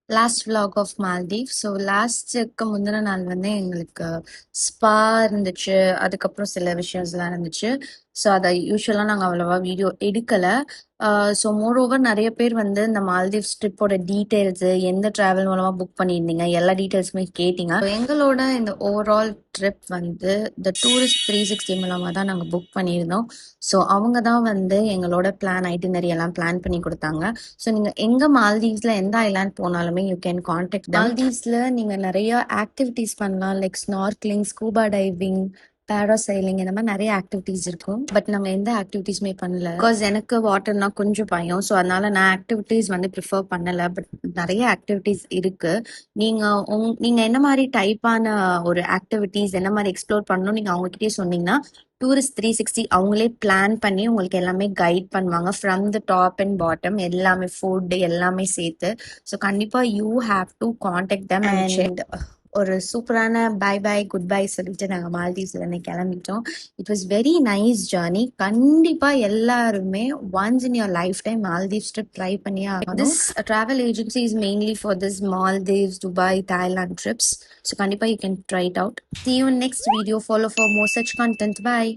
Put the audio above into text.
Last vlog of Maldive. So லாஸ்ட்டுக்கு முந்தின நாள் வந்து எங்களுக்கு ஸ்பா இருந்துச்சு, அதுக்கப்புறம் சில விஷயம்ஸ்லாம் இருந்துச்சு. ஸோ அதை யூஸ்வலாக நாங்கள் அவ்வளோவா வீடியோ எடுக்கலை. ஸோ மோர் ஓவர் நிறைய பேர் வந்து இந்த மால்தீவ்ஸ் ட்ரிப்போட டீட்டெயில்ஸு, எந்த ட்ராவல் மூலமாக புக் பண்ணியிருந்தீங்க, எல்லா டீட்டெயில்ஸுமே கேட்டிங்க. So, எங்களோட இந்த ஓவரால் ட்ரிப் வந்து இந்த டூரிஸ்ட் 360 மூலமாக தான் நாங்கள் புக் பண்ணியிருந்தோம். ஸோ அவங்க தான் வந்து எங்களோட பிளான் ஐட்டினரி எல்லாம் பிளான் பண்ணி கொடுத்தாங்க. ஸோ நீங்கள் எங்கே மால்தீவ்ஸில் எந்த ஐலாண்ட் போனாலுமே யூ கேன் காண்டாக்ட் மால்தீவ்ஸில் நீங்கள் நிறைய ஆக்டிவிட்டீஸ் பண்ணலாம், like snorkelling, scuba diving, parasailing, இந்த மாதிரி நிறைய ஆக்டிவிட்டீஸ் இருக்கும். பட் நாங்கள் எந்த ஆக்டிவிட்டீஸுமே பண்ணல, பிகாஸ் எனக்கு வாட்டர்னா கொஞ்சம் பயம். ஸோ அதனால நான் ஆக்டிவிட்டீஸ் வந்து ப்ரிஃபர் பண்ணலை. பட் நிறைய ஆக்டிவிட்டீஸ் இருக்கு. நீங்க என்ன மாதிரி டைப்பான ஒரு ஆக்டிவிட்டீஸ், என்ன மாதிரி எக்ஸ்ப்ளோர் பண்ணணும் நீங்க அவங்ககிட்டயே சொன்னீங்கன்னா டூரிஸ்ட் 360 அவங்களே பிளான் பண்ணி உங்களுக்கு எல்லாமே கைட் பண்ணுவாங்க. From the top and bottom எல்லாமே, ஃபுட் எல்லாமே சேர்த்து. ஸோ கண்டிப்பா you have to contact them and ஒரு சூப்பரான பை பை குட் பை சொல்லிட்டு நாங்கள் மால்தீவ்ஸ்ல இருந்து கிளம்பிட்டோம். It was very nice journey. கண்டிப்பா எல்லாருமே once in your life time Maldives trip try பண்ணியே ஆகணும். This travel agency is mainly for this Maldives, Dubai, Thailand trips. So கண்டிப்பா you can try it out. See you in next video. Follow for more such content. Bye.